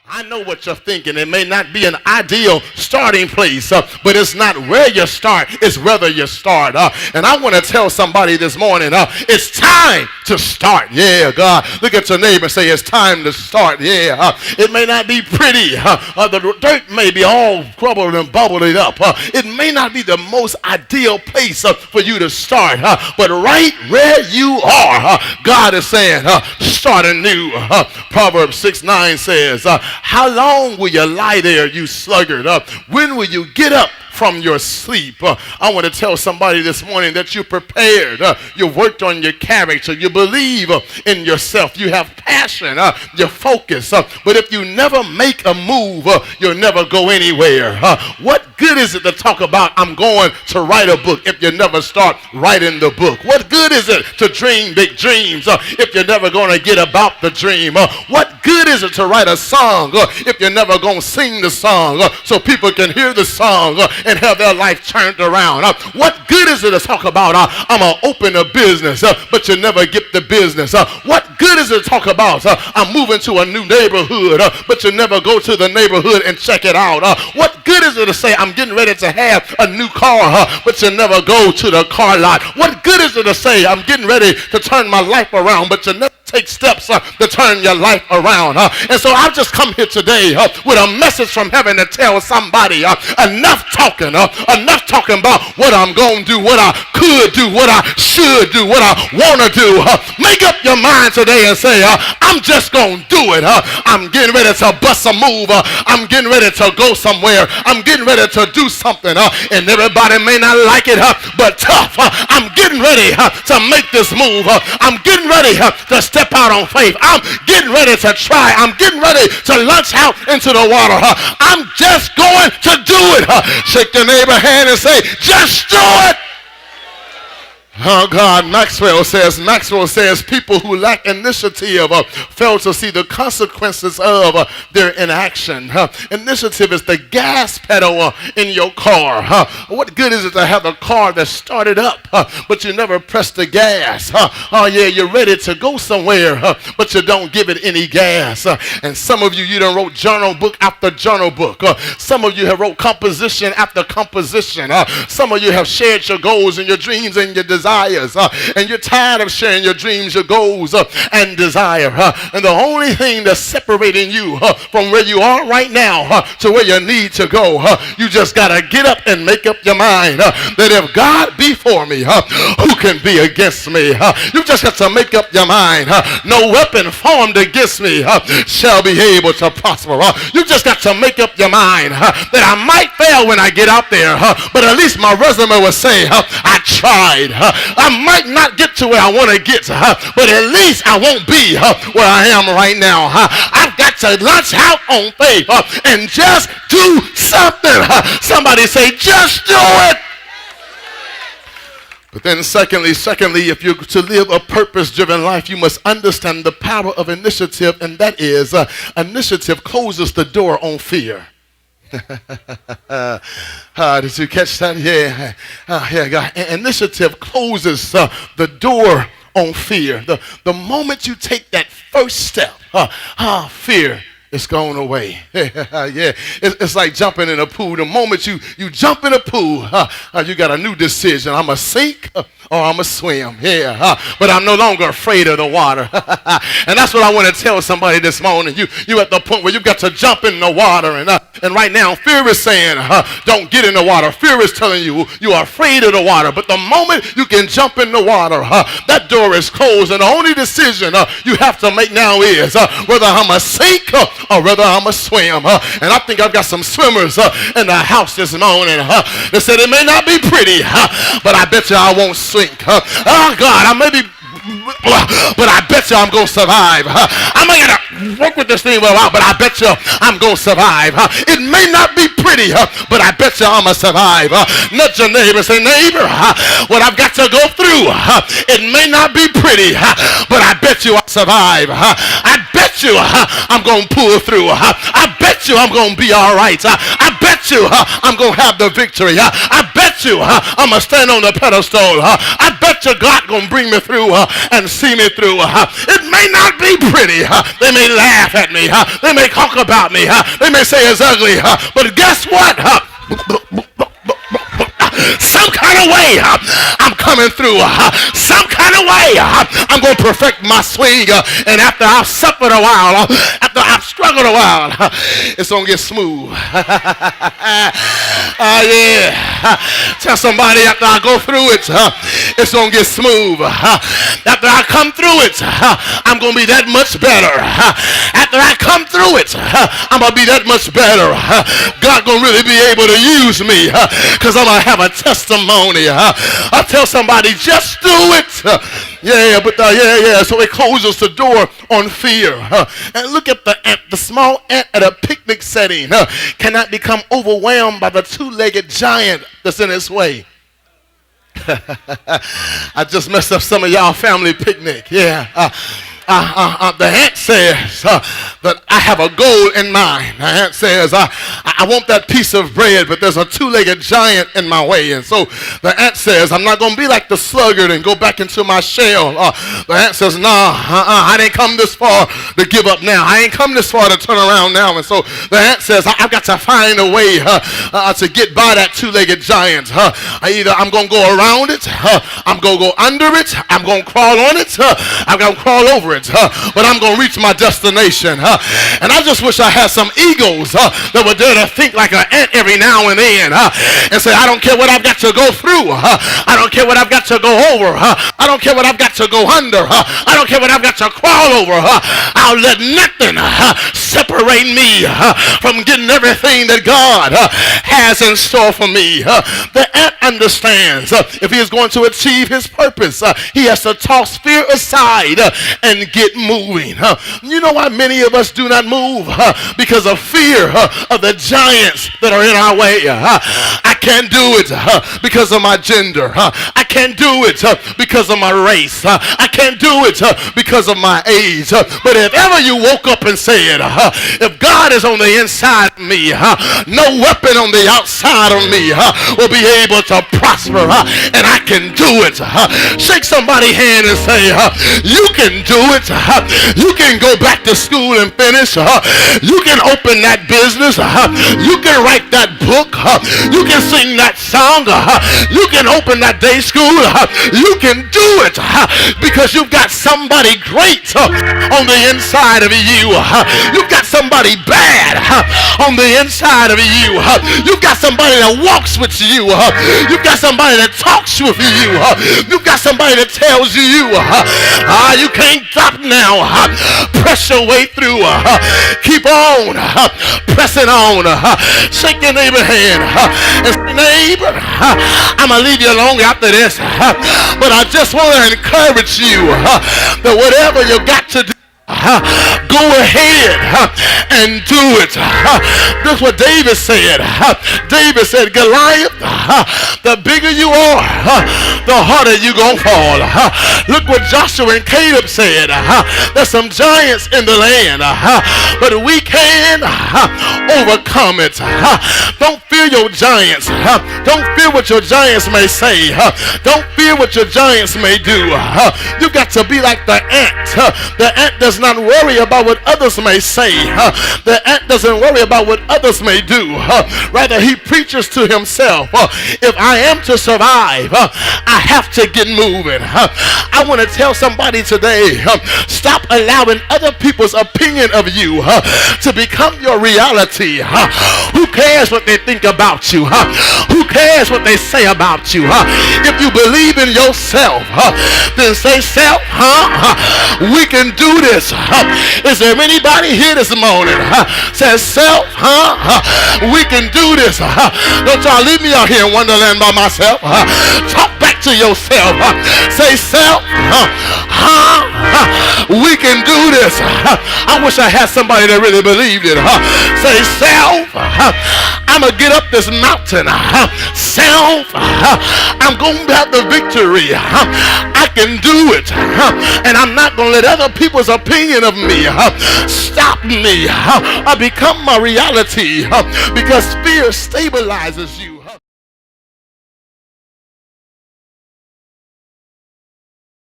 I know what you're thinking. It may not be an ideal starting place, but it's not where you start, it's whether you start. And I want to tell somebody this morning, it's time to start. Yeah, God. Look at your neighbor and say, it's time to start. Yeah. It may not be pretty. The dirt may be all crumbled and bubbled up. It may not be the most ideal place for you to start. But right where you are, God is saying, start anew. Proverbs 6:9 says, how long will you lie there, you sluggard? When will you get up from your sleep? I want to tell somebody this morning that you're prepared. You've worked on your character. You believe in yourself. You have passion. You're focused. But if you never make a move, you'll never go anywhere. What good is it to talk about I'm going to write a book if you never start writing the book? What good is it to dream big dreams if you're never going to get about the dream? What good is it to write a song if you're never going to sing the song so people can hear the song and have their life turned around? What good is it to talk about I'm going to open a business but you never get the business? What good is it to talk about I'm moving to a new neighborhood but you never go to the neighborhood and check it out? What good is it to say I'm getting ready to have a new car but you never go to the car lot? What good is it to say I'm getting ready to turn my life around but you never take steps to turn your life around? And so I've just come here today with a message from heaven to tell somebody enough talking about what I'm going to do, what I could do, what I should do, what I want to do. Make up your mind today and say, I'm just going to do it. I'm getting ready to bust a move. I'm getting ready to go somewhere. I'm getting ready to do something. And everybody may not like it, but tough. I'm getting ready to make this move. I'm getting ready to step out on faith. I'm getting ready to try. I'm getting ready to launch out into the water. I'm just going to do it. Shake your neighbor's hand and say, just do it. Oh God, Maxwell says people who lack initiative fail to see the consequences of their inaction. Initiative is the gas pedal in your car. What good is it to have a car that started up but you never press the gas? Oh yeah, you're ready to go somewhere but you don't give it any gas. And some of you done wrote journal book after journal book. Some of you have wrote composition after composition. Some of you have shared your goals and your dreams and your desires. And you're tired of sharing your dreams, your goals, and desire. And the only thing that's separating you from where you are right now to where you need to go, you just got to get up and make up your mind that if God be for me, who can be against me? You just have to make up your mind. No weapon formed against me shall be able to prosper. You just got to make up your mind that I might fail when I get out there, but at least my resume will say I tried. I might not get to where I want to get, but at least I won't be where I am right now. I've got to launch out on faith and just do something. Somebody say, just do it. But then secondly, if you're to live a purpose-driven life, you must understand the power of initiative, and that is initiative closes the door on fear. Did you catch that? Yeah. Yeah, God. Initiative closes the door on fear. The moment you take that first step, fear is going away. Yeah, it's like jumping in a pool. The moment you jump in a pool, you got a new decision. I'm going to sink or I'm going to swim. Yeah, but I'm no longer afraid of the water. And that's what I want to tell somebody this morning. You at the point where you've got to jump in the water. And right now, fear is saying, don't get in the water. Fear is telling you you are afraid of the water. But the moment you can jump in the water, that door is closed. And the only decision you have to make now is whether I'm going to sink or whether I'm going to swim. And I think I've got some swimmers in the house this morning that said it may not be pretty, but I bet you I won't sink. Oh, God, I may be, but I bet you I'm going to survive. I may have to work with this thing for a while, but I bet you I'm going to survive. It may not be pretty, but I bet you I'm going to survive. Nudge your neighbor and say, neighbor, what I've got to go through, it may not be pretty, but I bet you I'll survive. I bet you I'm going to pull through. I bet you I'm going to be all right. I bet you I'm going to have the victory. I bet you I'm going to stand on the pedestal. I bet bet you God gonna bring me through and see me through. It may not be pretty. They may laugh at me. They may talk about me. They may say it's ugly. But guess what? Some kind of way I'm coming through. Some kind of way I'm going to perfect my swing. And after I've suffered a while, after I've struggled a while, it's going to get smooth. Yeah. Tell somebody after I go through it, it's going to get smooth. After I come through it, I'm going to be that much better. After I come through it, I'm going to be that much better. God going to really be able to use me because I'm going to have a testimony. I tell somebody, just do it. So it closes the door on fear. And look at the ant. The small ant at a picnic setting cannot become overwhelmed by the two-legged giant that's in its way. I just messed up some of y'all family picnic. The ant says that I have a goal in mind. The ant says I want that piece of bread, but there's a two-legged giant in my way. And so the ant says, I'm not going to be like the sluggard and go back into my shell. The ant says, I didn't come this far to give up now. I ain't come this far to turn around now. And so the ant says, I've got to find a way to get by that two-legged giant. Either I'm going to go around it, I'm going to go under it, I'm going to crawl on it, I'm going to crawl over it. But I'm going to reach my destination. And I just wish I had some egos that were there to think like an ant every now and then and say, I don't care what I've got to go through. I don't care what I've got to go over. I don't care what I've got to go under. I don't care what I've got to crawl over. I'll let nothing separate me from getting everything that God has in store for me. The ant understands if he is going to achieve his purpose, he has to toss fear aside and get moving. You know why many of us do not move? Because of fear of the giants that are in our way. I can't do it because of my gender. I can't do it because of my race. I can't do it because of my age. But if ever you woke up and said, if God is on the inside of me, no weapon on the outside of me will be able to prosper, and I can do it. Shake somebody's hand and say, you can do it. You can go back to school and finish. You can open that business. You can write that book. You can sing that song. You can open that day school. You can do it because you've got somebody great on the inside of you. You've got somebody bad on the inside of you. You've got somebody that walks with you. You've got somebody that talks with you. You've got somebody that tells you you can't stop now. Press your way through. Keep on pressing on. Shake your neighbor's hand and say, neighbor, I'm going to leave you alone after this. But I just want to encourage you that whatever you got to do, go ahead and do it. That's what David said. David said, Goliath, the bigger you are, the harder you gonna fall. Look what Joshua and Caleb said. There's some giants in the land, but we can overcome it. Don't fear your giants. Don't fear what your giants may say. Don't fear what your giants may do. You got to be like the ant. The ant does not worry about what others may say. The ant doesn't worry about what others may do. Rather, he preaches to himself, if I am to survive, I have to get moving. I want to tell somebody today, stop allowing other people's opinion of you to become your reality. Who cares what they think about you? Who cares what they say about you? If you believe in yourself, then say, self, we can do this. Is there anybody here this morning says, self, we can do this? Don't y'all leave me out here in Wonderland by myself. Talk back to yourself. Say, self, we can do this. I wish I had somebody that really believed it. Say, self, I'm going to get up this mountain. Self, I'm going to have the victory. I can do it. And I'm not going to let other people's opinion of me stop me. I become my reality because fear stabilizes you.